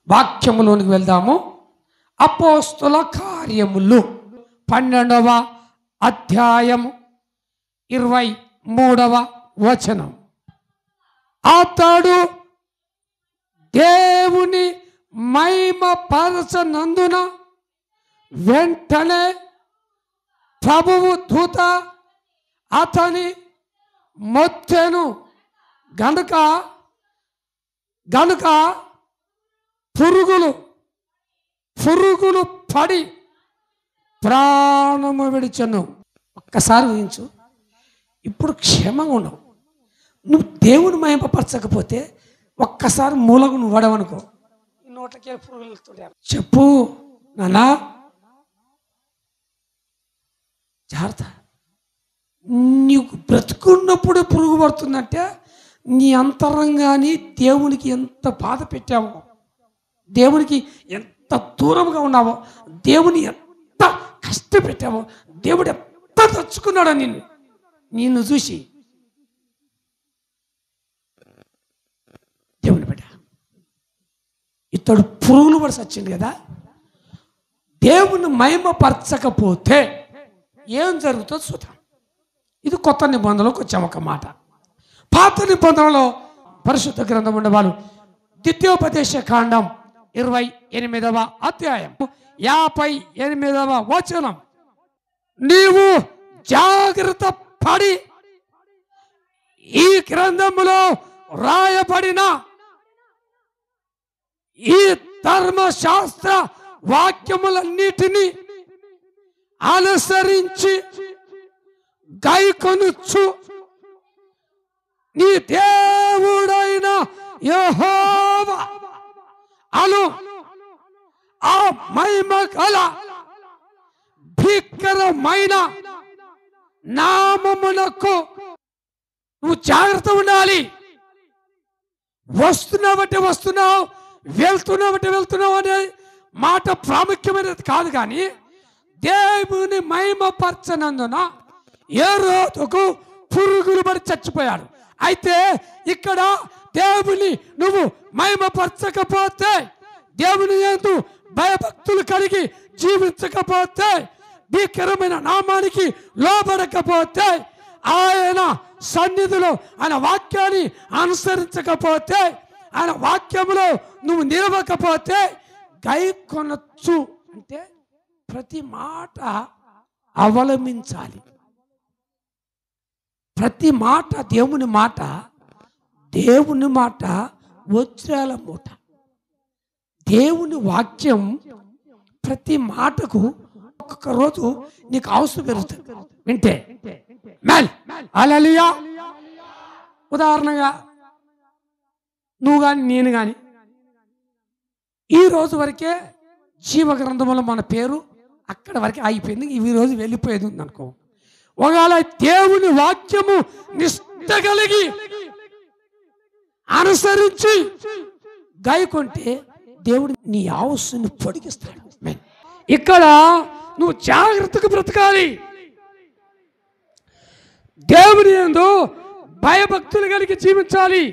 వాక్యములోనికి వెళ్దాము. అపోస్తుల కార్యములు 12వ అధ్యాయము 23వ వచనం. అతడు దేవుని మహిమపరచనందున వెంటనే ప్రభువు దూత అతని మొత్తెను గనుక పురుగులు పడి ప్రాణము విడిచెను. ఒక్కసారి ఊహించు. ఇప్పుడు క్షేమంగా ఉండవు. నువ్వు దేవుని మహిమపరచకపోతే ఒక్కసారి మూలకు నువ్వు వడవనుకో, నోట్లకి పురుగులు వెళ్తుంటారు. చెప్పు నానా, జాగ్రత్త. నీకు బ్రతుకున్నప్పుడు పురుగు పడుతుందంటే నీ అంతరంగాన్ని దేవునికి ఎంత బాధ పెట్టావో, దేవునికి ఎంత దూరంగా ఉన్నావో, దేవుని ఎంత కష్టపెట్టావో, దేవుడు ఎంత తెచ్చుకున్నాడో నిన్ను చూసి. దేవుని బిడ్డ ఇతడు పురుగులు పడి చచ్చింది కదా. దేవుని మహిమపరచకపోతే ఏం జరుగుతుందో చూద్దాం. ఇది కొత్త నిబంధనలోకి వచ్చాము. ఒక మాట పాత నిబంధనలో పరిశుద్ధ గ్రంథం ఉండేవాళ్ళు ద్వితీయోపదేశ కాండం 28వ అధ్యాయం 58వ వచనం. నీవు జాగ్రత్త పడి ఈ గ్రంథములో రాయబడిన ఈ ధర్మశాస్త్ర వాక్యములన్నిటినీ అనుసరించి గైకొనుచు నీ దేవుడైన యెహోవా అను ఆ మహిమ గల భీకరమైన నామమునకు నువ్వు జాగ్రత్త ఉండాలి. వస్తున్నావంటే వస్తున్నావు, వెళ్తున్నావంటే వెళ్తున్నావు అనే మాట ప్రాముఖ్యమైనది కాదు. కానీ దేవుని మహిమపరచనందున ఏ రోజుకు పురుగులు పడి చచ్చిపోయాడు. అయితే ఇక్కడ దేవుని నువ్వు మహిమపరచకపోతే, దేవుని యందు భయభక్తులు కలిగి జీవించకపోతే, భీకరమైన నామానికి లోబడకపోతే, ఆయన సన్నిధిలో ఆయన వాక్యాన్ని అనుసరించకపోతే, ఆయన వాక్యములో నువ్వు నిలవకపోతే, గైకొనొచ్చు అంటే ప్రతి మాట అవలంబించాలి. ప్రతి మాట దేవుని మాట వజ్రాల మూట. దేవుని వాక్యం ప్రతి మాటకు ఒక్కొక్క రోజు నీకు అవసరం పెరుగుతుంది వింటే. హల్లెలూయా. ఉదాహరణగా నువ్వు కానీ నేను కానీ ఈ రోజు వరకే జీవ గ్రంథంలో మన పేరు అక్కడ వరకే ఆగిపోయింది. ఈ రోజు వెళ్ళిపోయేది ఉంది అనుకో. ఒకవేళ దేవుని వాక్యము నిష్ఠ కలిగి అనుసరించి గైకొంటే దేవుడు నీ ఆయుస్సుని పొడిగిస్తాడు. ఇక్కడ నువ్వు జాగ్రత్తగా బ్రతకాలి. దేవుని యందు భయభక్తులు కలిగి జీవించాలి.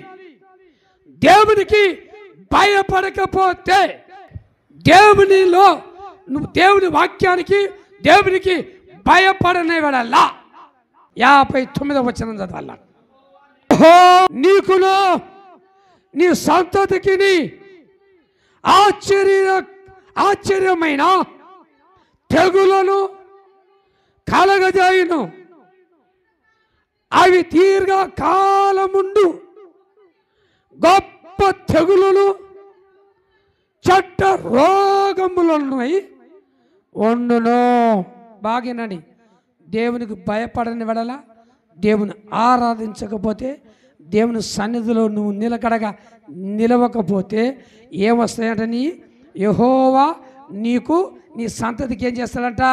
దేవునికి భయపడకపోతే, దేవునిలో నువ్వు దేవుని వాక్యానికి దేవునికి భయపడనేవాడల్లా 59వ వచనం చదవాల. నీకును నీ సంతతికి ఆశ్చర్యమైన తెగులను కలగజేయును. అవి దీర్ఘ కాలముండు గొప్ప తెగులను చెడ్డ రోగములను వండును. బాగినండి. దేవునికి భయపడని వెడల, దేవుని ఆరాధించకపోతే, దేవుని సన్నిధిలో నువ్వు నిలకడగా నిలవకపోతే ఏమొస్తాయంట? యెహోవా నీకు నీ సంతతికి ఏం చేస్తాడంట?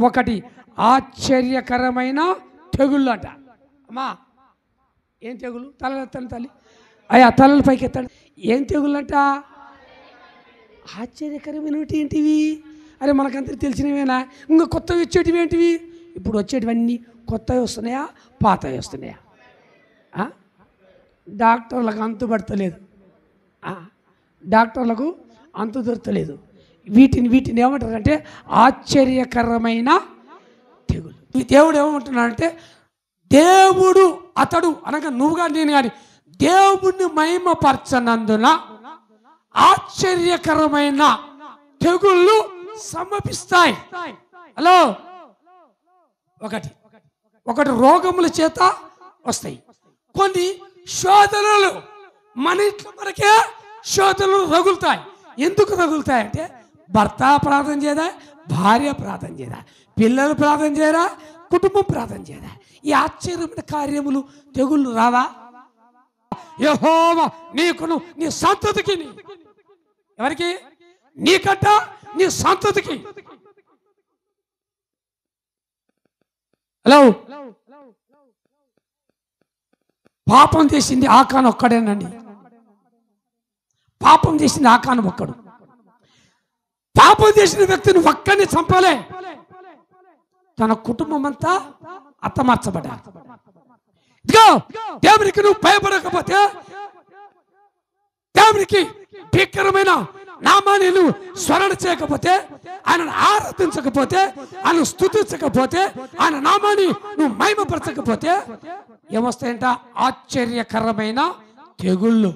ఒకటి ఆశ్చర్యకరమైన తెగుళ్ళు అంట. అమ్మా ఏం తెగులు? తలెత్తండి తల్లి. అయ్యా తలలు పైకి ఎత్తండి. ఏం తెగుళ్ళంట? ఆశ్చర్యకరమైనవి ఏంటివి? అరే మనకందరికి తెలిసినవేనా? ఇంకా కొత్తవి వచ్చేటివి ఏంటివి? ఇప్పుడు వచ్చేటివన్నీ కొత్తవి వస్తున్నాయా, పాతవి వస్తున్నాయా? డాక్టర్లకు అంతుపడతలేదు. డాక్టర్లకు అంతు దొరకలేదు. వీటిని ఏమంటారంటే ఆశ్చర్యకరమైన తెగులు. ఈ దేవుడు ఏమంటున్నాడంటే దేవుడు అతడు అనగా నువ్వుగా నేను కానీ దేవుణ్ణి మహిమపరచనందున ఆశ్చర్యకరమైన తెగుళ్ళు సమపిస్తాయి. హలో, ఒకటి రోగముల చేత వస్తాయి, కొన్ని శోధనలు మన ఇంట్లో మనకే శోధనలు రగులుతాయి. ఎందుకు రగులుతాయి అంటే భర్త ప్రార్థన చేయదా, భార్య ప్రార్థన చేయదా, పిల్లలు ప్రార్థన చేయరా, కుటుంబం ప్రార్థన చేయదా. ఈ ఆశ్చర్యమైన కార్యములు తెగుళ్ళు రావా? యెహోవా నీకును నీ సంతతికి, ఎవరికి? నీకట నీ సంతతికి. హలో, పాపం చేసింది ఆకాను ఒక్కడేనండి. పాపం చేసింది ఆకాను ఒక్కడు. పాపం చేసిన వ్యక్తిని ఒక్కడిని చంపలే, తన కుటుంబం అంతా హతమార్చబడ్డారు. ఇదిగో దేవునికి నువ్వు భయపడకపోతే, దేవునికి భీకరమైన నామాన్ని నువ్వు స్మరణ చేయకపోతే, ఆయనను ఆరాధించకపోతే, ఆయన స్తుతించకపోతే, ఆయన నామాన్ని నువ్వు మహిమపరచకపోతే ఏమొస్తాయంట? ఆశ్చర్యకరమైన తెగుళ్ళు.